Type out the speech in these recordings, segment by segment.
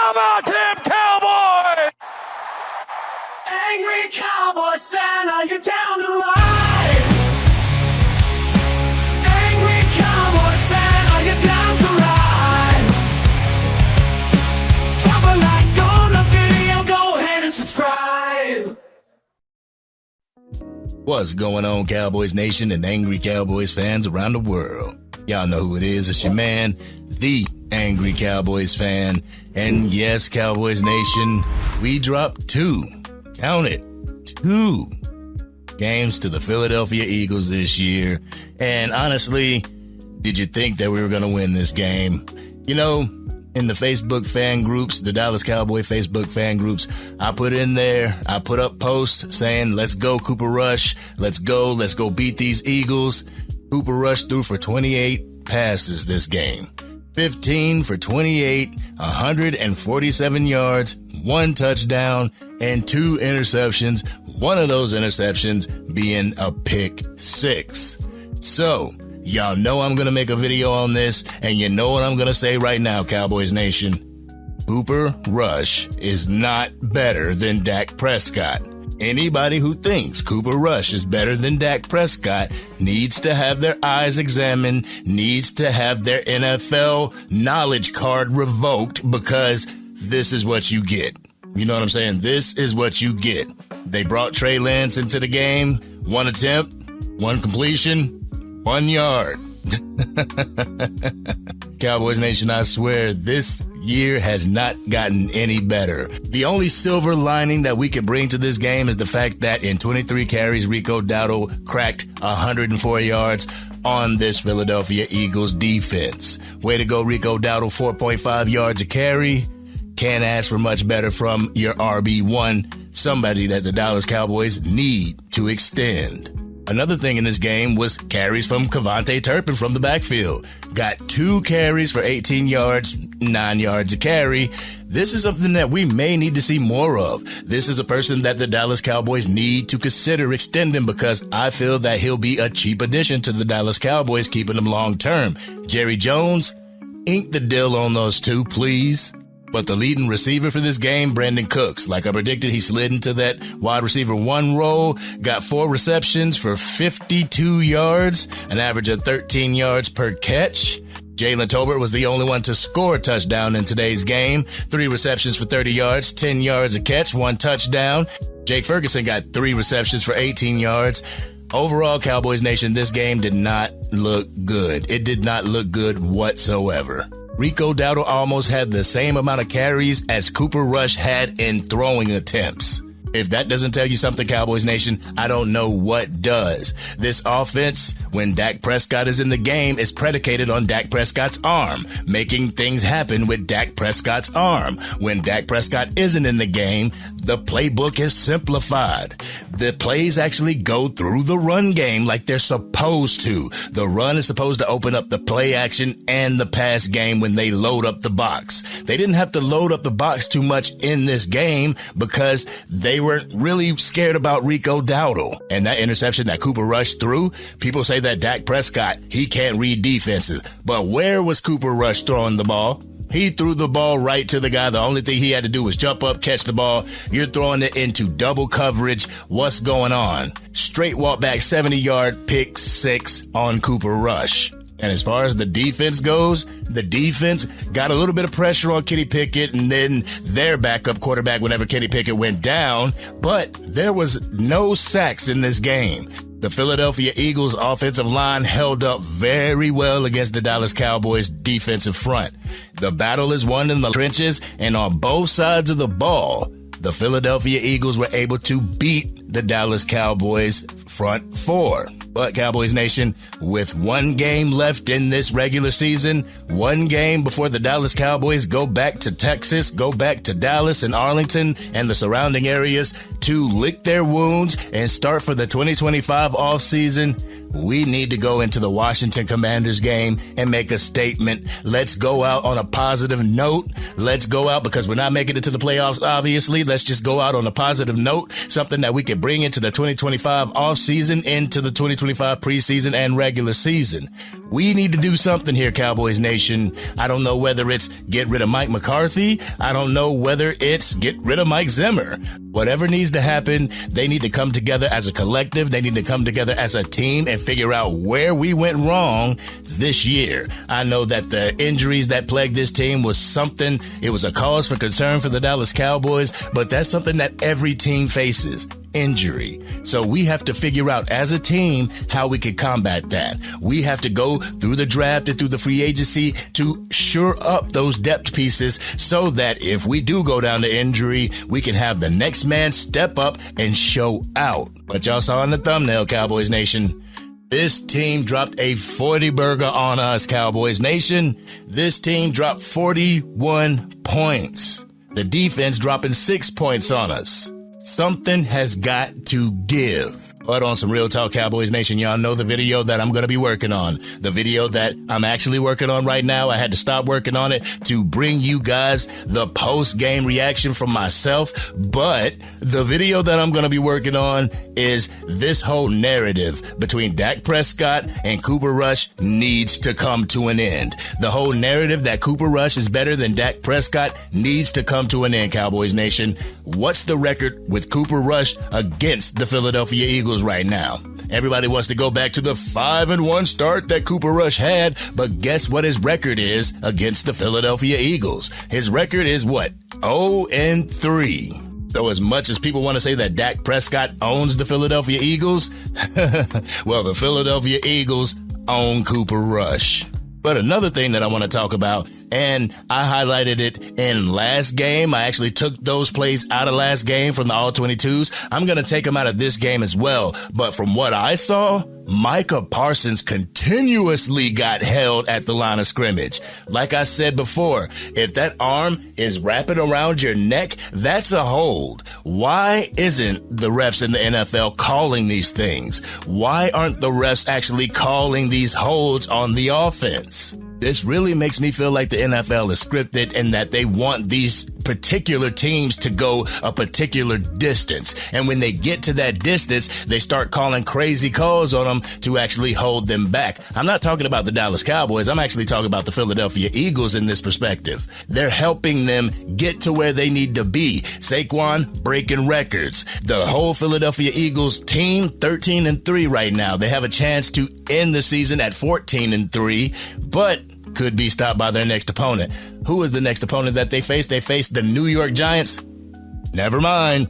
How about them Cowboys? Angry Cowboys fan, are you down to ride? Angry Cowboys fan, are you down to ride? Drop a like on the video, go ahead and subscribe. What's going on, Cowboys Nation and Angry Cowboys fans around the world? Y'all know who it is. It's your man, the Angry Cowboys Fan. And yes, Cowboys Nation, we dropped two games to the Philadelphia Eagles this year. And honestly, did you think that we were going to win this game? You know, in the Facebook fan groups, the Dallas Cowboy Facebook fan groups, I put up posts saying, let's go Cooper Rush. Let's go beat these Eagles. Cooper Rush threw for 28 passes this game. 15 for 28, 147 yards, 1 touchdown, and 2 interceptions. One of those interceptions being a pick 6. So, y'all know I'm going to make a video on this, and you know what I'm going to say right now, Cowboys Nation. Cooper Rush is not better than Dak Prescott. Anybody who thinks Cooper Rush is better than Dak Prescott needs to have their eyes examined, needs to have their NFL knowledge card revoked, because this is what you get. You know what I'm saying? This is what you get. They brought Trey Lance into the game. 1 attempt, 1 completion, 1 yard. Cowboys Nation, I swear, this year has not gotten any better. The only silver lining that we could bring to this game is the fact that in 23 carries, Rico Dowdle cracked 104 yards on this Philadelphia Eagles defense. Way to go, Rico Dowdle, 4.5 yards a carry. Can't ask for much better from your RB1, somebody that the Dallas Cowboys need to extend. Another thing in this game was carries from Kevontae Turpin from the backfield. Got 2 carries for 18 yards, 9 yards a carry. This is something that we may need to see more of. This is a person that the Dallas Cowboys need to consider extending, because I feel that he'll be a cheap addition to the Dallas Cowboys, keeping them long term. Jerry Jones, ink the deal on those 2, please. But the leading receiver for this game, Brandon Cooks, like I predicted, he slid into that wide receiver 1 role, got 4 receptions for 52 yards, an average of 13 yards per catch. Jalen Tolbert was the only one to score a touchdown in today's game. 3 receptions for 30 yards, 10 yards a catch, 1 touchdown. Jake Ferguson got 3 receptions for 18 yards. Overall, Cowboys Nation, this game did not look good. It did not look good whatsoever. Rico Dowdle almost had the same amount of carries as Cooper Rush had in throwing attempts. If that doesn't tell you something, Cowboys Nation, I don't know what does. This offense, when Dak Prescott is in the game, is predicated on Dak Prescott's arm, making things happen with Dak Prescott's arm. When Dak Prescott isn't in the game, the playbook is simplified. The plays actually go through the run game like they're supposed to. The run is supposed to open up the play action and the pass game when they load up the box. They didn't have to load up the box too much in this game because they weren't really scared about Rico Dowdle. And that interception that Cooper Rush threw, people say that Dak Prescott, he can't read defenses. But where was Cooper Rush throwing the ball? He threw the ball right to the guy. The only thing he had to do was jump up, catch the ball. You're throwing it into double coverage. What's going on? Straight walk back, 70-yard pick 6 on Cooper Rush. And as far as the defense goes, the defense got a little bit of pressure on Kenny Pickett and then their backup quarterback whenever Kenny Pickett went down. But there was no sacks in this game. The Philadelphia Eagles offensive line held up very well against the Dallas Cowboys defensive front. The battle is won in the trenches, and on both sides of the ball, the Philadelphia Eagles were able to beat the Dallas Cowboys front 4. But Cowboys Nation, with 1 game left in this regular season, 1 game before the Dallas Cowboys go back to Texas, go back to Dallas and Arlington and the surrounding areas to lick their wounds and start for the 2025 offseason, we need to go into the Washington Commanders game and make a statement. Let's go out on a positive note. Let's go out, because we're not making it to the playoffs, obviously. Let's just go out on a positive note, something that we could bring into the 2025 offseason, into the 2025 2025 preseason and regular season. We need to do something here, Cowboys Nation. I don't know whether it's get rid of Mike McCarthy. I don't know whether it's get rid of Mike Zimmer. Whatever needs to happen, they need to come together as a collective. They need to come together as a team and figure out where we went wrong this year. I know that the injuries that plagued this team was something. It was a cause for concern for the Dallas Cowboys, but that's something that every team faces. Injury. So we have to figure out as a team how we can combat that. We have to go through the draft and through the free agency to shore up those depth pieces so that if we do go down to injury, we can have the next man step up and show out. But y'all saw in the thumbnail, Cowboys Nation, this team dropped a 40 burger on us, Cowboys Nation. This team dropped 41 points. The defense dropping 6 points on us. Something has got to give. But on some Real Talk Cowboys Nation, y'all know the video that I'm going to be working on. The video that I'm actually working on right now. I had to stop working on it to bring you guys the post-game reaction from myself. But the video that I'm going to be working on is this whole narrative between Dak Prescott and Cooper Rush needs to come to an end. The whole narrative that Cooper Rush is better than Dak Prescott needs to come to an end, Cowboys Nation. What's the record with Cooper Rush against the Philadelphia Eagles right now? Everybody wants to go back to the 5-1 start that Cooper Rush had, but guess what his record is against the Philadelphia Eagles? His record is what? 0-3. So as much as people want to say that Dak Prescott owns the Philadelphia Eagles, well, the Philadelphia Eagles own Cooper Rush. But another thing that I want to talk about, and I highlighted it in last game. I actually took those plays out of last game from the All-22s. I'm going to take them out of this game as well. But from what I saw, Micah Parsons continuously got held at the line of scrimmage. Like I said before, if that arm is wrapping around your neck, that's a hold. Why isn't the refs in the NFL calling these things? Why aren't the refs actually calling these holds on the offense? This really makes me feel like the NFL is scripted and that they want these particular teams to go a particular distance. And when they get to that distance, they start calling crazy calls on them to actually hold them back. I'm not talking about the Dallas Cowboys. I'm actually talking about the Philadelphia Eagles in this perspective. They're helping them get to where they need to be. Saquon breaking records. The whole Philadelphia Eagles team, 13-3 right now. They have a chance to end the season at 14-3, but could be stopped by their next opponent. Who is the next opponent that they face? They face the New York Giants. Never mind.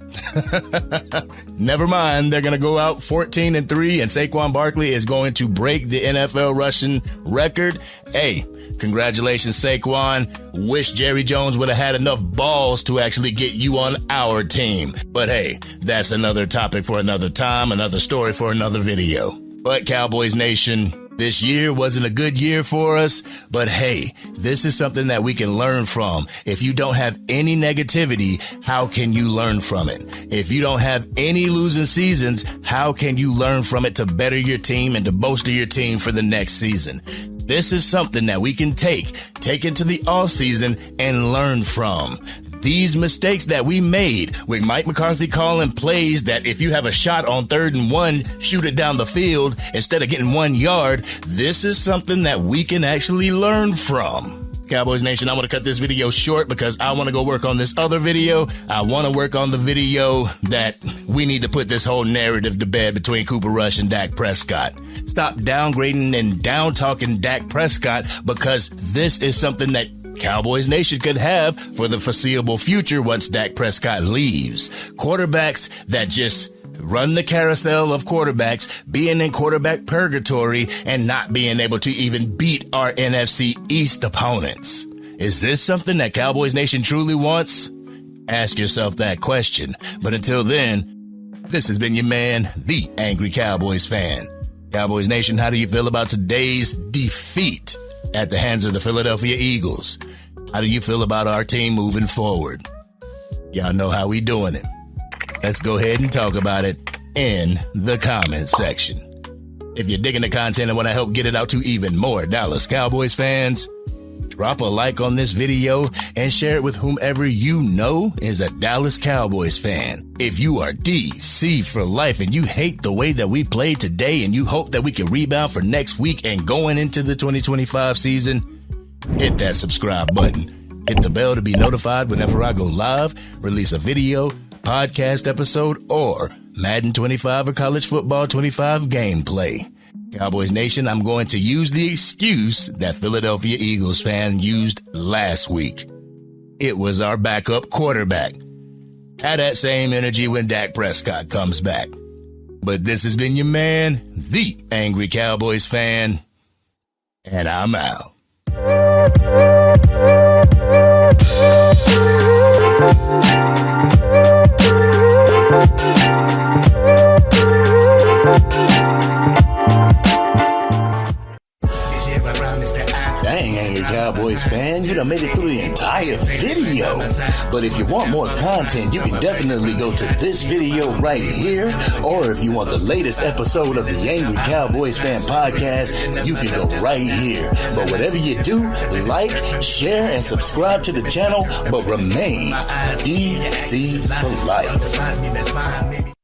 Never mind. They're going to go out 14-3, and Saquon Barkley is going to break the NFL rushing record. Hey, congratulations, Saquon. Wish Jerry Jones would have had enough balls to actually get you on our team. But hey, that's another topic for another time, another story for another video. But Cowboys Nation, this year wasn't a good year for us, but hey, this is something that we can learn from. If you don't have any negativity, how can you learn from it? If you don't have any losing seasons, how can you learn from it to better your team and to bolster your team for the next season? This is something that we can take into the offseason and learn from. These mistakes that we made with Mike McCarthy calling plays that if you have a shot on 3rd and 1, shoot it down the field instead of getting 1 yard. This is something that we can actually learn from. Cowboys Nation, I want to cut this video short because I want to go work on this other video. I want to work on the video that we need to put this whole narrative to bed between Cooper Rush and Dak Prescott. Stop downgrading and down-talking Dak Prescott because this is something that Cowboys Nation could have for the foreseeable future once Dak Prescott leaves. Quarterbacks that just run the carousel of quarterbacks, being in quarterback purgatory and not being able to even beat our NFC East opponents. Is this something that Cowboys Nation truly wants? Ask yourself that question. But until then, this has been your man, the Angry Cowboys Fan. Cowboys Nation, how do you feel about today's defeat at the hands of the Philadelphia Eagles? How do you feel about our team moving forward? Y'all know how we doing it. Let's go ahead and talk about it in the comments section. If you're digging the content and want to help get it out to even more Dallas Cowboys fans, Drop a like on this video and share it with whomever you know is a Dallas Cowboys fan. If you are DC for life and you hate the way that we played today and you hope that we can rebound for next week and going into the 2025 season, hit that subscribe button. Hit the bell to be notified whenever I go live, release a video, podcast episode, or Madden 25 or College Football 25 gameplay. Cowboys Nation, I'm going to use the excuse that Philadelphia Eagles fan used last week. It was our backup quarterback. Have that same energy when Dak Prescott comes back. But this has been your man, the Angry Cowboys fan, and I'm out. Dang, Angry Cowboys fan, you done made it through the entire video. But if you want more content, you can definitely go to this video right here. Or if you want the latest episode of the Angry Cowboys Fan podcast, you can go right here. But whatever you do, like, share, and subscribe to the channel, but remain DC for life.